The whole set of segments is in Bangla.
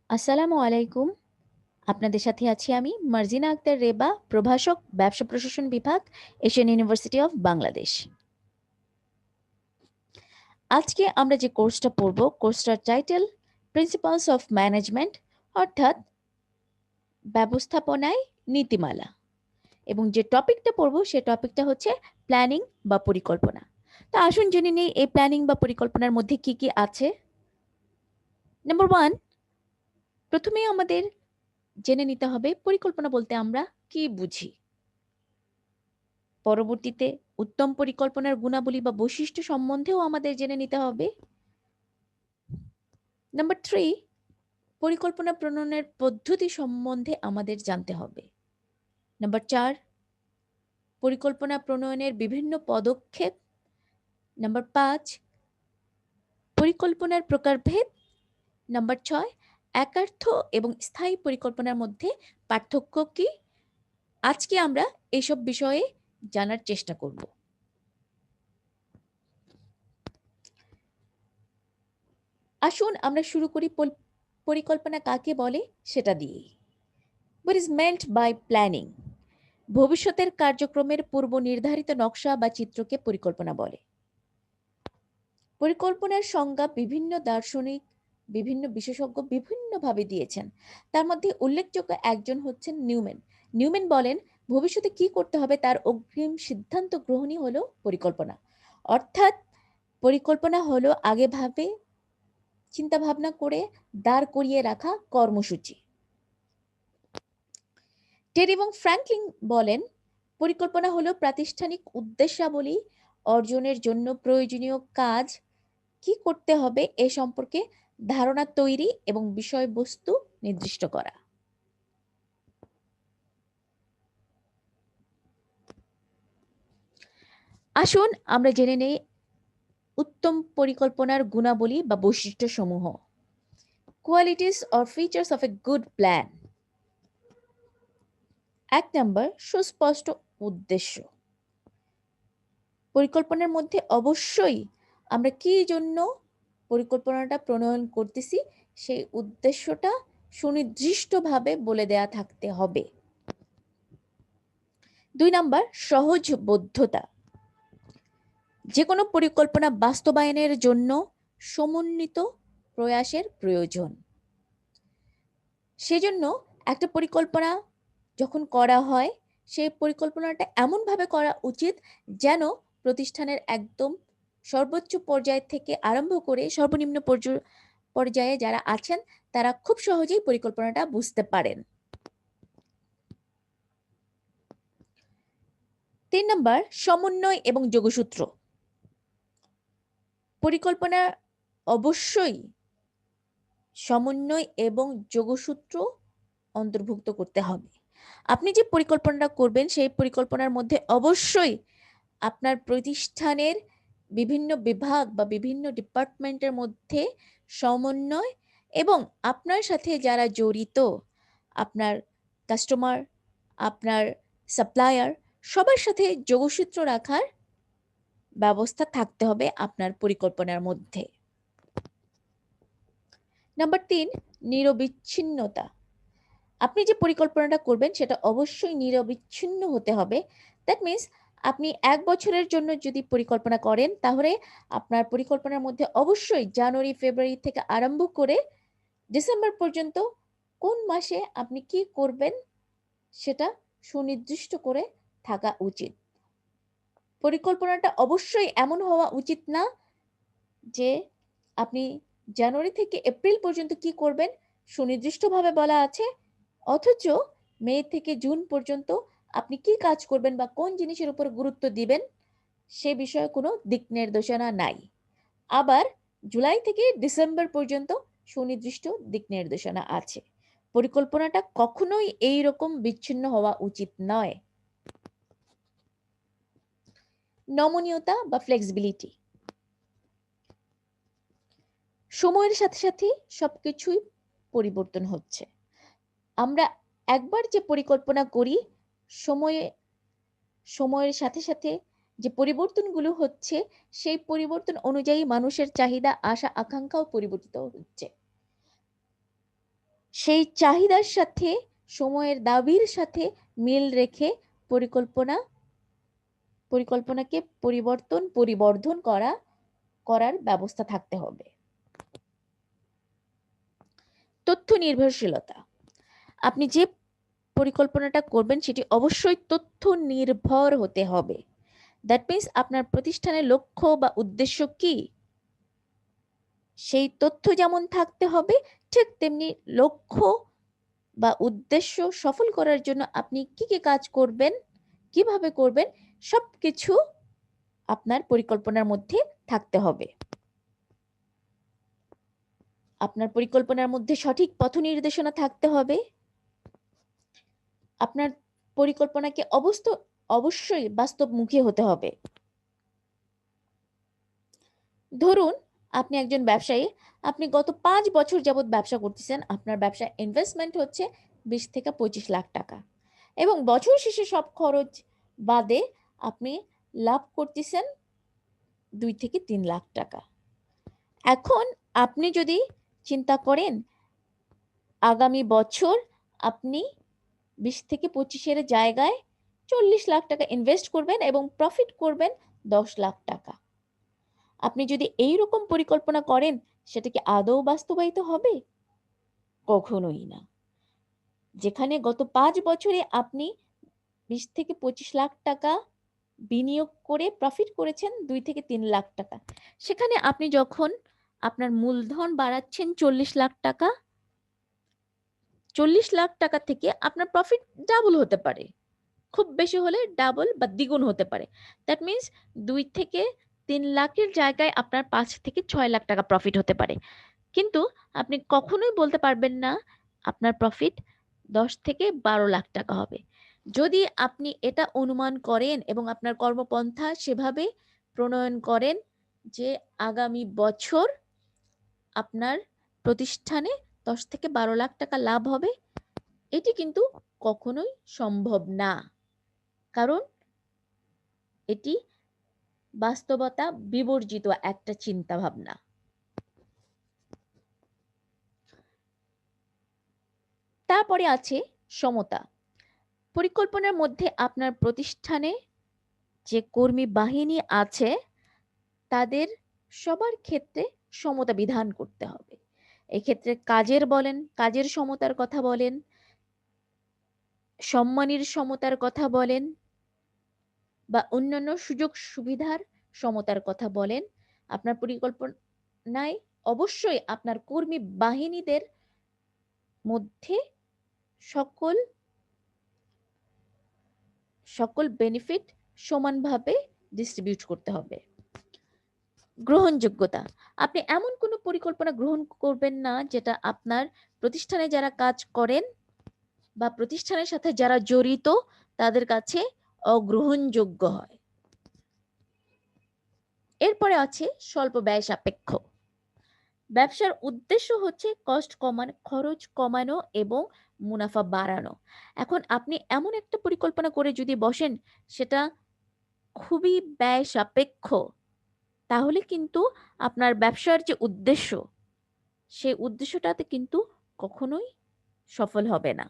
আসসালামু আলাইকুম। আপনাদের সাথে আছি আমি মার্জিনা আক্তার রেবা, প্রভাষক, ব্যবসা প্রশাসন বিভাগ, এশিয়ান ইউনিভার্সিটি অফ বাংলাদেশ। আজকে আমরা যে কোর্সটা পড়ব, কোর্সটার টাইটেল প্রিন্সিপালস অফ ম্যানেজমেন্ট, অর্থাৎ ব্যবস্থাপনায় নীতিমালা। এবং যে টপিকটা পড়ব সে টপিকটা হচ্ছে প্ল্যানিং বা পরিকল্পনা। তো আসুন জেনে নিই এই প্ল্যানিং বা পরিকল্পনার মধ্যে কি কি আছে। নাম্বার 1, প্রথমেই আমাদের জেনে নিতে হবে পরিকল্পনা বলতে আমরা কি বুঝি। পরবর্তীতে উত্তম পরিকল্পনার গুণাবলী বা বৈশিষ্ট্য সম্বন্ধেও আমাদের জেনে নিতে হবে। নাম্বার 3, পরিকল্পনা প্রণয়নের পদ্ধতি সম্বন্ধে আমাদের জানতে হবে। নাম্বার 4, পরিকল্পনা প্রণয়নের বিভিন্ন পদক্ষেপ। নাম্বার 5, পরিকল্পনার প্রকারভেদ। নাম্বার 6, একার্থ এবং স্থায়ী পরিকল্পনার মধ্যে পার্থক্য কি। আজকে আমরা এইসব বিষয়ে জানার চেষ্টা করব। আসুন আমরা শুরু করি পরিকল্পনা কাকে বলে সেটা দিয়ে। What is meant by planning? ভবিষ্যতের কার্যক্রমের পূর্ব নির্ধারিত নকশা বা চিত্রকে পরিকল্পনা বলে। পরিকল্পনার সংজ্ঞা বিভিন্ন দার্শনিক, বিভিন্ন বিশেষজ্ঞ বিভিন্নভাবে দিয়েছেন। তার মধ্যে উল্লেখযোগ্য একজন হচ্ছেন নিউম্যান। নিউম্যান বলেন, ভবিষ্যতে কি করতে হবে তার অগ্রিম সিদ্ধান্ত গ্রহণই হলো পরিকল্পনা। অর্থাৎ পরিকল্পনা হলো আগেভাবে চিন্তা ভাবনা করে দাঁড় করিয়ে রাখা কর্মসূচি। টেড এবং ফ্র্যাঙ্কলিন বলেন, পরিকল্পনা হলো প্রাতিষ্ঠানিক উদ্দেশ্যাবলী অর্জনের জন্য প্রয়োজনীয় কাজ কি করতে হবে এ সম্পর্কে ধারণা তৈরি এবং বিষয়বস্তু নির্দিষ্ট করা। আসুন আমরা জেনে নেই উত্তম পরিকল্পনার গুণাবলী বা বৈশিষ্ট্য সমূহ। Qualities or features of a good plan. 1 number, সুস্পষ্ট উদ্দেশ্য। পরিকল্পনার মধ্যে অবশ্যই আমরা কি জন্য পরিকল্পনাটা প্রণয়ন করতেছি সেই উদ্দেশ্যটা সুনির্দিষ্টভাবে বলে দেয়া থাকতে হবে। 2 নাম্বার, সহজবোধ্যতা। যে কোনো পরিকল্পনা বাস্তবায়নের জন্য সমন্বিত প্রয়াসের প্রয়োজন। সেজন্য একটা পরিকল্পনা যখন করা হয় সেই পরিকল্পনাটা এমনভাবে করা উচিত যেন প্রতিষ্ঠানের একদম সর্বোচ্চ পর্যায় থেকে আরম্ভ করে সর্বনিম্ন পর্যায়ে যারা আছেন তারা খুব সহজেই পরিকল্পনাটা বুঝতে পারেন। 3 নাম্বার, সমন্বয় এবং যোগসূত্র। পরিকল্পনা অবশ্যই সমন্বয় এবং যোগসূত্র অন্তর্ভুক্ত করতে হবে। আপনি যে পরিকল্পনাটা করবেন সেই পরিকল্পনার মধ্যে অবশ্যই আপনার প্রতিষ্ঠানের বিভিন্ন বিভাগ বা বিভিন্ন ডিপার্টমেন্টের মধ্যে সমন্বয় এবং আপনার সাথে যারা জড়িত, আপনার কাস্টমার, আপনার সাপ্লায়ার, সবার সাথে যোগসূত্র রাখার ব্যবস্থা থাকতে হবে আপনার পরিকল্পনার মধ্যে। নাম্বার 3, নিরবিচ্ছিন্নতা। আপনি যে পরিকল্পনাটা করবেন সেটা অবশ্যই নিরবিচ্ছিন্ন হতে হবে। দ্যাট মিনস আপনি 1 বছরের জন্য যদি পরিকল্পনা করেন তাহলে আপনার পরিকল্পনার মধ্যে অবশ্যই জানুয়ারি, ফেব্রুয়ারি থেকে আরম্ভ করে ডিসেম্বর পর্যন্ত কোন মাসে আপনি কি করবেন সেটা সুনির্দিষ্ট করে থাকা উচিত। পরিকল্পনাটা অবশ্যই এমন হওয়া উচিত না যে আপনি জানুয়ারি থেকে এপ্রিল পর্যন্ত কি করবেন সুনির্দিষ্টভাবে বলা আছে, অথচ মে থেকে জুন পর্যন্ত আপনি কি কাজ করবেন বা কোন জিনিসের উপর গুরুত্ব দিবেন সে বিষয়ে কোনো দিক নির্দেশনা নাই। আবার জুলাই থেকে ডিসেম্বর পর্যন্ত সুনির্দিষ্ট দিক নির্দেশনা আছে। পরিকল্পনাটা কখনোই এই রকম বিচ্ছিন্ন হওয়া উচিত নয়। নমনীয়তা বা ফ্লেক্সিবিলিটি। সময়ের সাথে সাথে সবকিছুই পরিবর্তন হচ্ছে। আমরা একবার যে পরিকল্পনা করি সময়ে সময়ের সাথে সাথে যে পরিবর্তনগুলো হচ্ছে সেই পরিবর্তন অনুযায়ী মানুষের চাহিদা, আশা, আকাঙ্ক্ষাও পরিবর্তিত হচ্ছে। সেই চাহিদার সাথে সময়ের দাবির সাথে মিল রেখে পরিকল্পনাকে পরিবর্ধন করার ব্যবস্থা থাকতে হবে। তথ্য নির্ভরশীলতা। আপনি যে পরিকল্পনাটা করবেন সেটি অবশ্যই তথ্য নির্ভর হতে হবে। দ্যাট মিন্স আপনার প্রতিষ্ঠানের লক্ষ্য বা উদ্দেশ্য কি, সেই তথ্য যেমন থাকতে হবে, ঠিক তেমনি লক্ষ্য বা উদ্দেশ্য সফল করার জন্য আপনি কি কি কাজ করবেন, কিভাবে করবেন, সবকিছু আপনার পরিকল্পনার মধ্যে থাকতে হবে। আপনার পরিকল্পনার মধ্যে সঠিক পথ নির্দেশনা থাকতে হবে। আপনার পরিকল্পনাকে অবশ্যই বাস্তবমুখী হতে হবে। ধরুন আপনি একজন ব্যবসায়ী, আপনি গত 5 বছর যাবৎ ব্যবসা করতেছেন, আপনার ব্যবসা ইনভেস্টমেন্ট হচ্ছে 20 থেকে 25 লাখ টাকা এবং বছর শেষে সব খরচ বাদে আপনি লাভ করতেছেন 2 থেকে 3 লাখ টাকা। এখন আপনি যদি চিন্তা করেন আগামী বছর আপনি 20 থেকে 25-এর জায়গায় 40 লাখ টাকা ইনভেস্ট করবেন এবং প্রফিট করবেন 10 লাখ টাকা, আপনি যদি এই রকম পরিকল্পনা করেন সেটা কি আদৌ বাস্তবায়িত হবে? কখনোই না। যেখানে গত 5 বছরে আপনি 20 থেকে 25 লাখ টাকা বিনিয়োগ করে প্রফিট করেছেন 2 থেকে 3 লাখ টাকা, সেখানে আপনি যখন আপনার মূলধন বাড়াচ্ছেন 40 লাখ টাকা, 40 লাখ টাকা থেকে আপনার প্রফিট ডাবল হতে পারে, খুব বেশি হলে ডাবল বা দ্বিগুণ হতে পারে। দ্যাট মিন্স 2 থেকে 3 লাখের জায়গায় আপনার 5 থেকে 6 লাখ টাকা প্রফিট হতে পারে। কিন্তু আপনি কখনোই বলতে পারবেন না আপনার প্রফিট 10 থেকে 12 লাখ টাকা হবে। যদি আপনি এটা অনুমান করেন এবং আপনার কর্মপন্থা সেভাবে প্রণয়ন করেন যে আগামী বছর আপনার প্রতিষ্ঠানে 10 থেকে 12 লাখ টাকা লাভ হবে, এটি কিন্তু কখনোই সম্ভব না। কারণ এটি বাস্তবতা বিবর্জিত একটা চিন্তা ভাবনা। তারপরে আছে সমতা। পরিকল্পনার মধ্যে আপনার প্রতিষ্ঠানে যে কর্মী বাহিনী আছে তাদের সবার ক্ষেত্রে সমতা বিধান করতে হবে। এক্ষেত্রে কাজের সমতার কথা বলেন, সম্মানের সমতার কথা বলেন বা অন্যান্য সুযোগ সুবিধার সমতার কথা বলেন, আপনার পরিকল্পনায় অবশ্যই আপনার কর্মী বাহিনীদের মধ্যে সকল বেনিফিট সমানভাবে ডিস্ট্রিবিউট করতে হবে। গ্রহণযোগ্যতা। আপনি এমন কোনো পরিকল্পনা গ্রহণ করবেন না যেটা আপনার প্রতিষ্ঠানে যারা কাজ করেন বা প্রতিষ্ঠানের সাথে যারা জড়িত তাদের কাছে অগ্রহণযোগ্য হয়। এরপরে আছে স্বল্প ব্যয় সাপেক্ষ। ব্যবসার উদ্দেশ্য হচ্ছে খরচ কমানো এবং মুনাফা বাড়ানো। এখন আপনি এমন একটা পরিকল্পনা করে যদি বসেন সেটা খুবই ব্যয় সাপেক্ষ, তাহলে কিন্তু আপনার ব্যবসার যে উদ্দেশ্য সেই উদ্দেশ্যটাতে কিন্তু কখনোই সফল হবে না।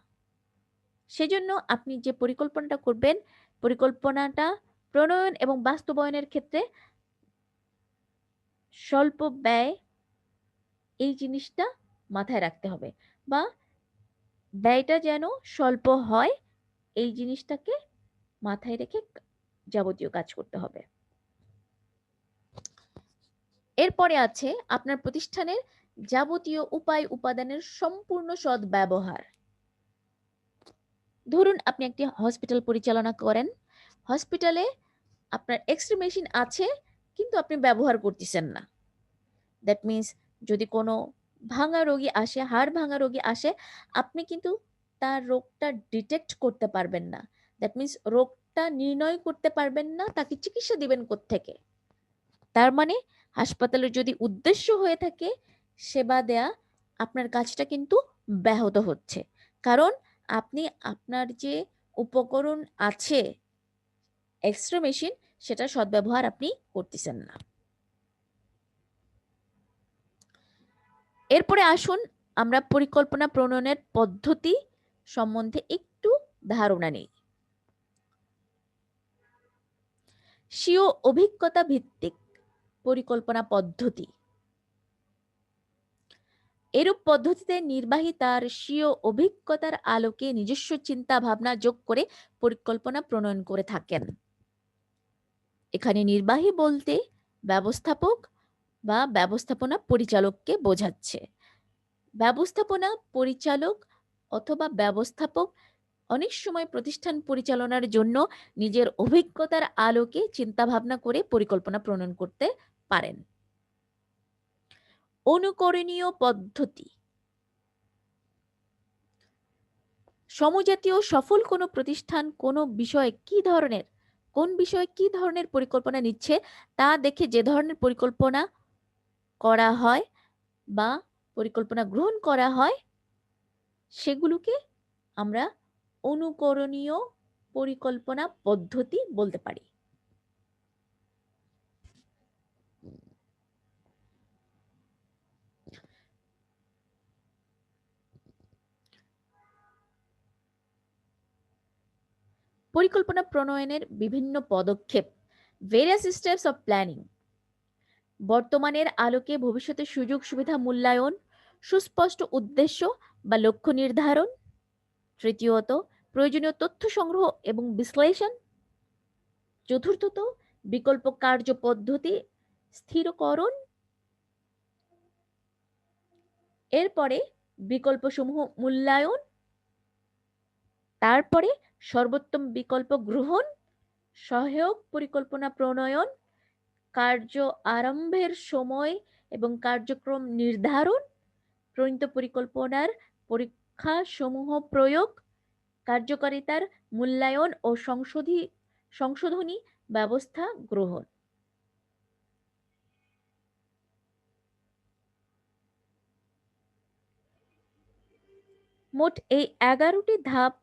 সেজন্য আপনি যে পরিকল্পনাটা করবেন, পরিকল্পনাটা প্রণয়ন এবং বাস্তবায়নের ক্ষেত্রে স্বল্প ব্যয় এই জিনিসটা মাথায় রাখতে হবে, বা ব্যয়টা যেন স্বল্প হয় এই জিনিসটাকে মাথায় রেখে যাবতীয় কাজ করতে হবে। এরপরে আছে আপনার প্রতিষ্ঠানের যাবতীয় উপাদানের সম্পূর্ণ সদ্ব্যবহার। ধরুন আপনি একটি হসপিটাল পরিচালনা করেন, হসপিটালে আপনার এক্স-রে মেশিন আছে কিন্তু আপনি ব্যবহার করতেছেন না। দ্যাট মিন্স যদি কোনো হাড় ভাঙা রোগী আসে, আপনি কিন্তু তার রোগটা ডিটেক্ট করতে পারবেন না। দ্যাট মিন্স রোগটা নির্ণয় করতে পারবেন না, তাকে চিকিৎসা দিবেন কোত্থেকে? তার মানে হাসপাতালের যদি উদ্দেশ্য হয়ে থাকে সেবা দেয়া, আপনার কাজটা কিন্তু ব্যাহত হচ্ছে। কারণ আপনি আপনার যে উপকরণ আছে এক্স-রে মেশিন, সেটা সদ্ব্যবহার আপনি করতেছেন না। এরপরে আসুন আমরা পরিকল্পনা প্রণয়নের পদ্ধতি সম্বন্ধে একটু ধারণা নিই। স্বীয় অভিজ্ঞতা ভিত্তিক পরিকল্পনা পদ্ধতি। এরূপ পদ্ধতিতে নির্বাহী তার স্বীয় অভিজ্ঞতার আলোকে নিজস্ব চিন্তা ভাবনা যোগ করে পরিকল্পনা প্রণয়ন করে থাকেন। এখানে নির্বাহী বলতে ব্যবস্থাপক বা ব্যবস্থাপনা পরিচালককে বোঝাচ্ছে। ব্যবস্থাপনা পরিচালক অথবা ব্যবস্থাপক অনেক সময় প্রতিষ্ঠান পরিচালনার জন্য নিজের অভিজ্ঞতার আলোকে চিন্তা ভাবনা করে পরিকল্পনা প্রণয়ন করতে পারেন। অনুকরণীয় পদ্ধতি। সমজাতীয় সফল কোনো প্রতিষ্ঠান কোন বিষয়ে কি ধরনের পরিকল্পনা নিচ্ছে তা দেখে যে ধরনের পরিকল্পনা করা হয় বা পরিকল্পনা গ্রহণ করা হয় সেগুলোকে আমরা অনুকরণীয় পরিকল্পনা পদ্ধতি বলতে পারি। পরিকল্পনা প্রণয়নের বিভিন্ন পদক্ষেপ, ভেরিয়াস স্টেপস অফ প্ল্যানিং। বর্তমানের আলোকে ভবিষ্যতের সুযোগ সুবিধা মূল্যায়ন, সুস্পষ্ট উদ্দেশ্য বা লক্ষ্য নির্ধারণ। তৃতীয়ত, প্রয়োজনীয় তথ্য সংগ্রহ এবং বিশ্লেষণ। চতুর্থত, বিকল্প কার্য পদ্ধতি স্থিরকরণ। এরপরে বিকল্পসমূহ মূল্যায়ন, তারপরে সর্বোত্তম বিকল্প গ্রহণ, সহায়ক পরিকল্পনা প্রণয়ন, কার্য আরম্ভের সময় এবং কার্যক্রম নির্ধারণ, প্রণীত পরিকল্পনার পরীক্ষা সমূহ প্রয়োগ, কার্যকারিতার মূল্যায়ন ও সংশোধনী ব্যবস্থা গ্রহণ। মোট এই 11টি ধাপ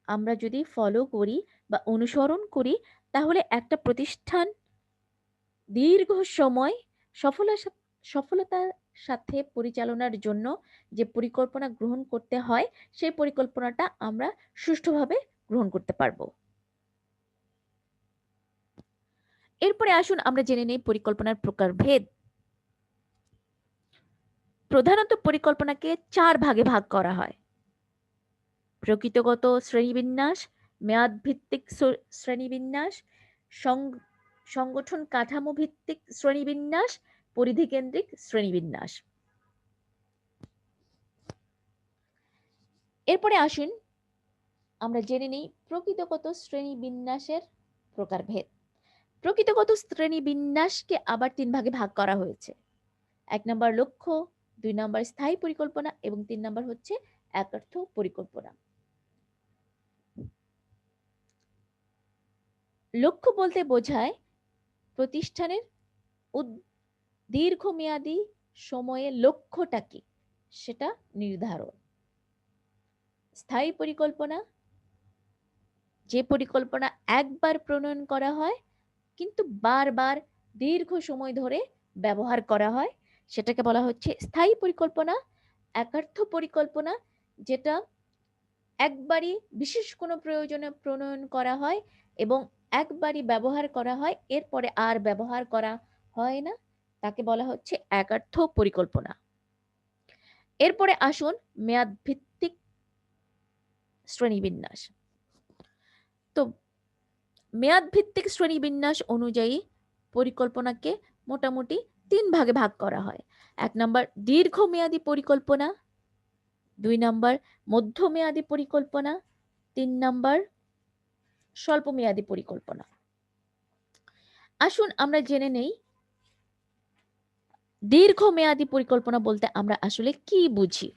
আমরা যদি ফলো করি বা অনুসরণ করি তাহলে একটা প্রতিষ্ঠান দীর্ঘ সময় সফলতার সাথে পরিচালনার জন্য যে পরিকল্পনা গ্রহণ করতে হয় সেই পরিকল্পনাটা আমরা সুষ্ঠুভাবে গ্রহণ করতে পারবো। এরপরে আসুন আমরা জেনে নেই পরিকল্পনার প্রকারভেদ। প্রধানত পরিকল্পনাকে 4 ভাগে ভাগ করা হয়: প্রকৃতিগত শ্রেণীবিন্যাস, মেয়াদ ভিত্তিক শ্রেণীবিন্যাস, সংগঠন কাঠামো ভিত্তিক শ্রেণীবিন্যাস, পরিধি কেন্দ্রিক শ্রেণীবিন্যাস। এরপরে আসুন আমরা জেনে নিই প্রকৃতিগত শ্রেণীবিন্যাসের প্রকারভেদ। প্রকৃতিগত শ্রেণীবিন্যাসকে আবার 3 ভাগে ভাগ করা হয়েছে। 1 নম্বর লক্ষ্য, 2 নম্বর স্থায়ী পরিকল্পনা এবং 3 নম্বর হচ্ছে একার্থ পরিকল্পনা। লক্ষ্য বলতে বোঝায় প্রতিষ্ঠানের দীর্ঘমেয়াদী সময়ে লক্ষ্যটা কি সেটা নির্ধারণ। স্থায়ী পরিকল্পনা, যে পরিকল্পনা একবার প্রণয়ন করা হয় কিন্তু বারবার দীর্ঘ সময় ধরে ব্যবহার করা হয় সেটাকে বলা হচ্ছে স্থায়ী পরিকল্পনা। একার্থ পরিকল্পনা, যেটা একবারই বিশেষ কোনো প্রয়োজনে প্রণয়ন করা হয় এবং একবারই ব্যবহার করা হয়, এরপরে আর ব্যবহার করা হয় না, তাকে বলা হচ্ছে একার্থ পরিকল্পনা। এরপরে আসুন মেয়াদ ভিত্তিক শ্রেণীবিন্যাস। তো মেয়াদ ভিত্তিক শ্রেণীবিন্যাস অনুযায়ী পরিকল্পনাকে মোটামুটি 3 ভাগে ভাগ করা হয়। 1 নম্বর দীর্ঘমেয়াদী পরিকল্পনা, 2 নম্বর মধ্যমেয়াদী পরিকল্পনা, 3 নম্বর স্বল্পমেয়াদী পরিকল্পনা। আসুন আমরা জেনে নেই দীর্ঘমেয়াদী পরিকল্পনা বলতে আমরা আসলে কি বুঝি।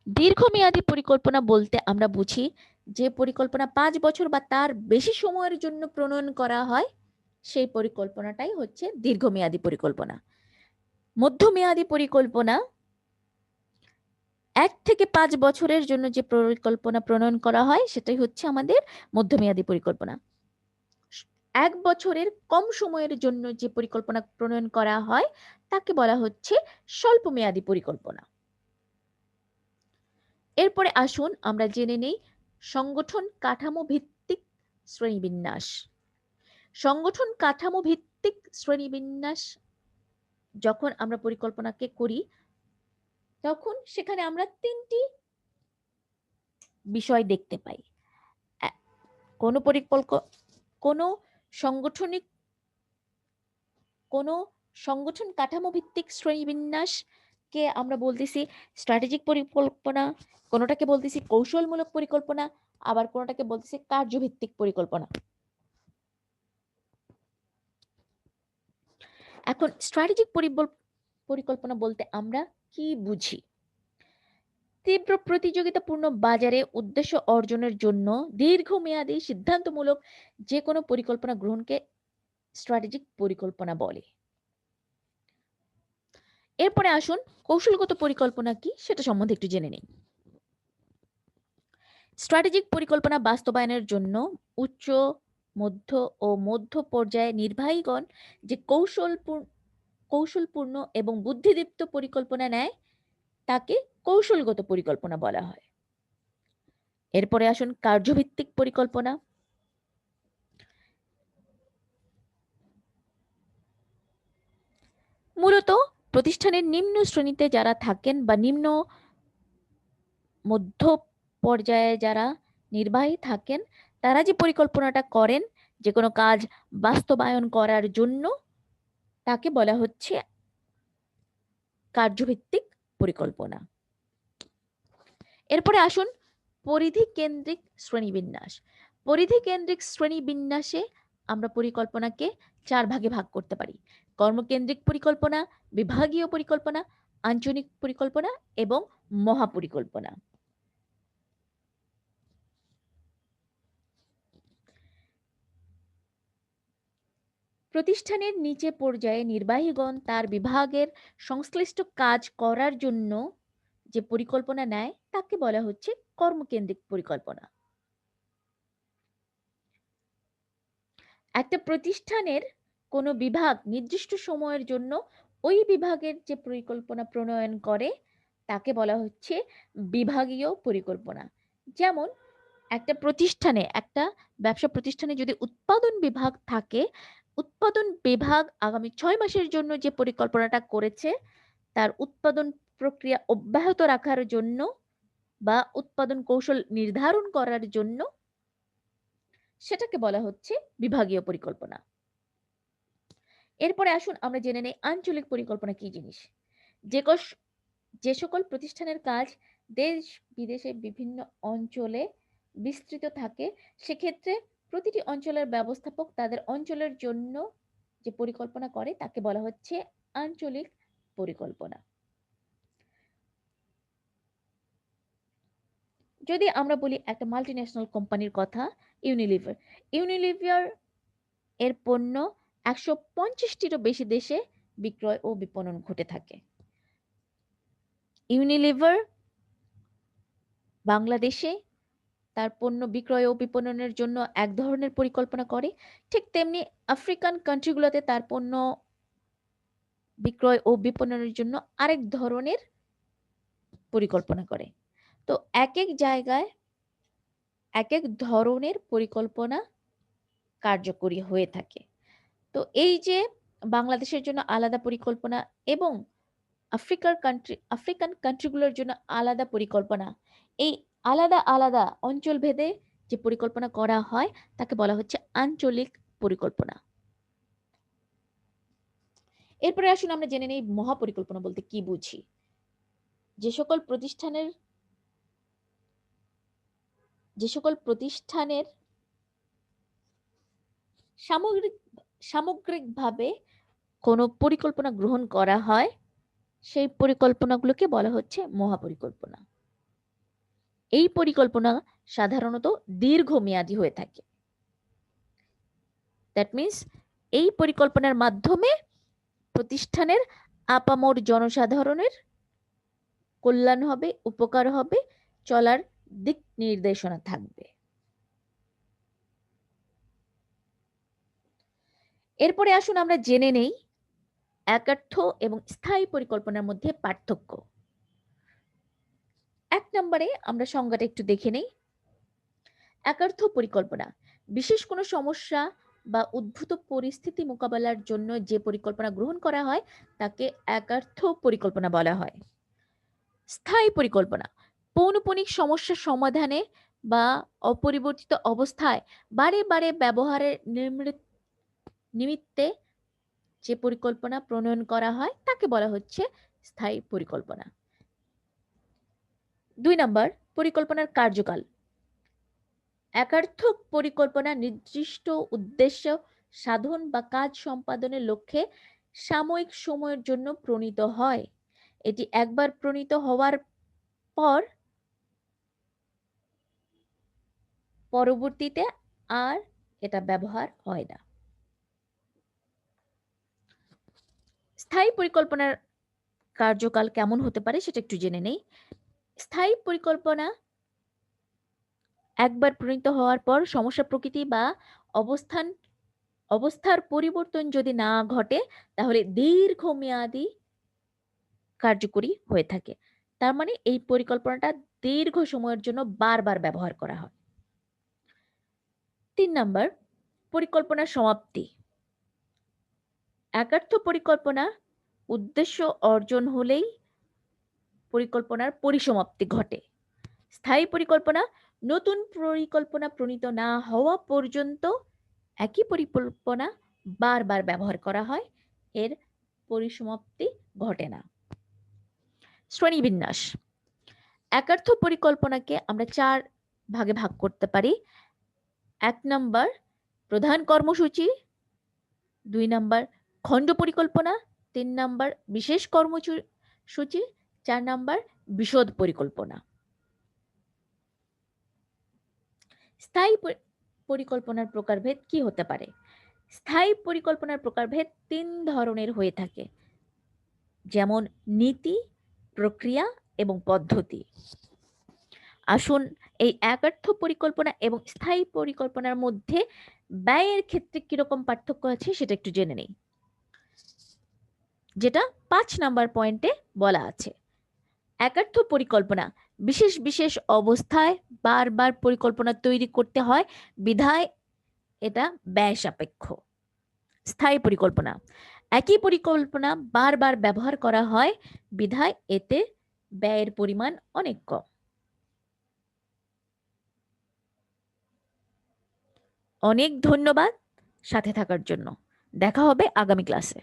দীর্ঘমেয়াদী পরিকল্পনা বলতে আমরা বুঝি যে পরিকল্পনা 5 বছর বা তার বেশি সময়ের জন্য প্রণয়ন করা হয় সেই পরিকল্পনাটাই হচ্ছে দীর্ঘমেয়াদী পরিকল্পনা। মধ্যমেয়াদী পরিকল্পনা 1 থেকে 5 বছরের জন্য যে পরিকল্পনা প্রণয়ন করা হয় সেটাই হচ্ছে আমাদের মধ্যমেয়াদী পরিকল্পনা। 1 বছরের কম সময়ের জন্য যে পরিকল্পনা প্রণয়ন করা হয় তাকে বলা হচ্ছে স্বল্পমেয়াদী পরিকল্পনা। এরপরে আসুন আমরা জেনে নেই সংগঠন কাঠামো ভিত্তিক শ্রেণীবিন্যাস। সংগঠন কাঠামো ভিত্তিক শ্রেণীবিন্যাস যখন আমরা পরিকল্পনাকে করি তখন সেখানে আমরা 3টি বিষয় দেখতে পাই। কোনো কোনো সাংগঠনিক কোনো সংগঠন কাঠামো ভিত্তিক শ্রেণীবিন্যাসকে আমরা বলতেছি স্ট্র্যাটেজিক পরিকল্পনা, কোনোটাকে বলতেছি কৌশলমূলক পরিকল্পনা, আবার কোনোটাকে বলতেছি কার্যভিত্তিক পরিকল্পনা। এখন স্ট্র্যাটেজিক পরিকল্পনা বলতে আমরা কি বুঝি? তীব্র প্রতিযোগিতাপূর্ণ বাজারে উদ্দেশ্য অর্জনের জন্য দীর্ঘমেয়াদী সিদ্ধান্তমূলক যে কোনো পরিকল্পনা গ্রহণকে স্ট্র্যাটেজিক পরিকল্পনা বলে। এরপরে আসুন কৌশলগত পরিকল্পনা কি সেটা সম্বন্ধে একটু জেনে নিই। স্ট্র্যাটেজিক পরিকল্পনা বাস্তবায়নের জন্য উচ্চ, মধ্য ও মধ্য পর্যায়ে নির্বাহীগণ যে কৌশলপূর্ণ এবং বুদ্ধিদীপ্ত পরিকল্পনা নেয় তাকে কৌশলগত পরিকল্পনা বলা হয়। এরপরে আসুন কার্যভিত্তিক পরিকল্পনা। মূলত প্রতিষ্ঠানের নিম্ন শ্রেণীতে যারা থাকেন বা নিম্ন মধ্য পর্যায়ে যারা নির্বাহী থাকেন তারা যে পরিকল্পনাটা করেন যে কোনো কাজ বাস্তবায়ন করার জন্য তাকে বলা হচ্ছে কার্যভিত্তিক পরিকল্পনা। এরপরে আসুন পরিধি কেন্দ্রিক শ্রেণীবিন্যাস। পরিধি কেন্দ্রিক শ্রেণীবিন্যাসে আমরা পরিকল্পনাকে 4 ভাগে ভাগ করতে পারি: কর্মকেন্দ্রিক পরিকল্পনা, বিভাগীয় পরিকল্পনা, আঞ্চলিক পরিকল্পনা এবং মহাপরিকল্পনা। প্রতিষ্ঠানের নিচে পর্যায়ে নির্বাহীগণ তার বিভাগের সংশ্লিষ্ট কাজ করার জন্য যে পরিকল্পনা নেয় তাকে বলা হচ্ছে কর্মকেন্দ্রিক পরিকল্পনা। একটা প্রতিষ্ঠানের কোনো বিভাগ নির্দিষ্ট সময়ের জন্য ওই বিভাগের যে পরিকল্পনা প্রণয়ন করে তাকে বলা হচ্ছে বিভাগীয় পরিকল্পনা। যেমন একটা ব্যবসা প্রতিষ্ঠানে যদি উৎপাদন বিভাগ থাকে, উৎপাদন বিভাগ আগামী 6 মাসের জন্য যে পরিকল্পনাটা করেছে তার উৎপাদন প্রক্রিয়া অব্যাহত রাখার জন্য বা উৎপাদন কৌশল নির্ধারণ করার জন্য সেটাকে বলা হচ্ছে বিভাগীয় পরিকল্পনা। এরপরে আসুন আমরা জেনে নেই আঞ্চলিক পরিকল্পনা কি জিনিস। যে সকল প্রতিষ্ঠানের কাজ দেশ বিদেশে বিভিন্ন অঞ্চলে বিস্তৃত থাকে সেক্ষেত্রে প্রতিটি অঞ্চলের ব্যবস্থাপক তাদের অঞ্চলের জন্য যে পরিকল্পনা করে তাকে বলা হচ্ছে আঞ্চলিক পরিকল্পনা। যদি আমরা বলি একটা মাল্টিন্যাশনাল কোম্পানির কথা, ইউনিলিভার এর পণ্য 150টিরও বেশি দেশে বিক্রয় ও বিপণন ঘটে থাকে। ইউনিলিভার বাংলাদেশে তার পণ্য বিক্রয় ও বিপণনের জন্য এক ধরনের পরিকল্পনা করে, ঠিক তেমনি আফ্রিকান কান্ট্রিগুলোতে তার পণ্য বিক্রয় ও বিপণনের জন্য আরেক ধরনের পরিকল্পনা করে। তো এক এক জায়গায় এক এক ধরনের পরিকল্পনা কার্যকরী হয়ে থাকে। তো এই যে বাংলাদেশের জন্য আলাদা পরিকল্পনা এবং আফ্রিকান কান্ট্রিগুলোর জন্য আলাদা পরিকল্পনা, এই আলাদা আলাদা অঞ্চল ভেদে যে পরিকল্পনা করা হয় তাকে বলা হচ্ছে আঞ্চলিক পরিকল্পনা। এরপরে আসুন আমরা জেনে নেই মহাপরিকল্পনা বলতে কি বুঝি। যে সকল প্রতিষ্ঠানের সামগ্রিকভাবে কোনো পরিকল্পনা গ্রহণ করা হয় সেই পরিকল্পনাগুলোকে বলা হচ্ছে মহাপরিকল্পনা। এই পরিকল্পনা সাধারণত দীর্ঘমেয়াদী হয়ে থাকে। দ্যাট মিন্স এই পরিকল্পনার মাধ্যমে প্রতিষ্ঠানের আপামর জনসাধারণের কল্যাণ হবে, উপকার হবে, চলার দিক নির্দেশনা থাকবে। এরপরে আসুন আমরা জেনে নেই একার্থ এবং স্থায়ী পরিকল্পনার মধ্যে পার্থক্য। ১ নম্বরে আমরা সংজ্ঞাটা একটু দেখে নেই। একার্থ পরিকল্পনা বিশেষ কোনো সমস্যা বা উদ্ভূত পরিস্থিতি মোকাবেলার জন্য যে পরিকল্পনা গ্রহণ করা হয় তাকে একার্থ পরিকল্পনা বলা হয়। স্থায়ী পরিকল্পনা পৌনঃপুনিক সমস্যা সমাধানে বা অপরিবর্তিত অবস্থায় বারে বারে ব্যবহারের নিমিত্তে যে পরিকল্পনা প্রণয়ন করা হয় তাকে বলা হচ্ছে স্থায়ী পরিকল্পনা। ২ নম্বর পরিকল্পনার কার্যকাল। একার্থ পরিকল্পনা নির্দিষ্ট উদ্দেশ্য সাধন বা কাজ সম্পাদনের লক্ষ্যে সাময়িক সময়ের জন্য প্রণীত হয়। এটি একবার প্রণীত হওয়ার পর পরবর্তীতে আর এটা ব্যবহার হয় না। স্থায়ী পরিকল্পনার কার্যকাল কেমন হতে পারে সেটা একটু জেনে নেই। স্থায়ী পরিকল্পনা একবার প্রণীত হওয়ার পর সমস্যা প্রকৃতি বা অবস্থার পরিবর্তন যদি না ঘটে তাহলে দীর্ঘমেয়াদী কার্যকরী হয়ে থাকে। তার মানে এই পরিকল্পনাটা দীর্ঘ সময়ের জন্য বারবার ব্যবহার করা হয়। ৩ নাম্বার পরিকল্পনার সমাপ্তি। একার্থ পরিকল্পনা উদ্দেশ্য অর্জন হলেই পরিকল্পনার পরিসমাপ্তি ঘটে। স্থায়ী পরিকল্পনা নতুন পরিকল্পনা প্রণীত না হওয়া পর্যন্ত একই পরিকল্পনা বারবার ব্যবহার করা হয়, এর পরিসমাপ্তি ঘটে না। শ্রেণীবিন্যাস। একার্থ পরিকল্পনাকে আমরা ৪ ভাগে ভাগ করতে পারি। ১ নাম্বার প্রধান কর্মসূচি, ২ নাম্বার খণ্ড পরিকল্পনা, ৩ নাম্বার বিশেষ কর্মসূচি, ৪ নাম্বার বিশদ পরিকল্পনা। স্থায়ী পরিকল্পনার প্রকারভেদ কি হতে পারে? স্থায়ী পরিকল্পনার প্রকারভেদ ৩ ধরনের হয়ে থাকে, যেমন নীতি, প্রক্রিয়া এবং পদ্ধতি। আসুন এই একার্থ পরিকল্পনা এবং স্থায়ী পরিকল্পনার মধ্যে ব্যয়ের ক্ষেত্রে কিরকম পার্থক্য আছে সেটা একটু জেনে নেই, যেটা ৫ নাম্বার পয়েন্টে বলা আছে। একার্থ পরিকল্পনা বিশেষ বিশেষ অবস্থায় বারবার পরিকল্পনা তৈরি করতে হয় বিধায় এটা ব্যয় সাপেক্ষ। স্থায়ী পরিকল্পনা একই পরিকল্পনা বারবার ব্যবহার করা হয় বিধায় এতে ব্যয়ের পরিমাণ অনেক কম। অনেক ধন্যবাদ সাথে থাকার জন্য। দেখা হবে আগামী ক্লাসে।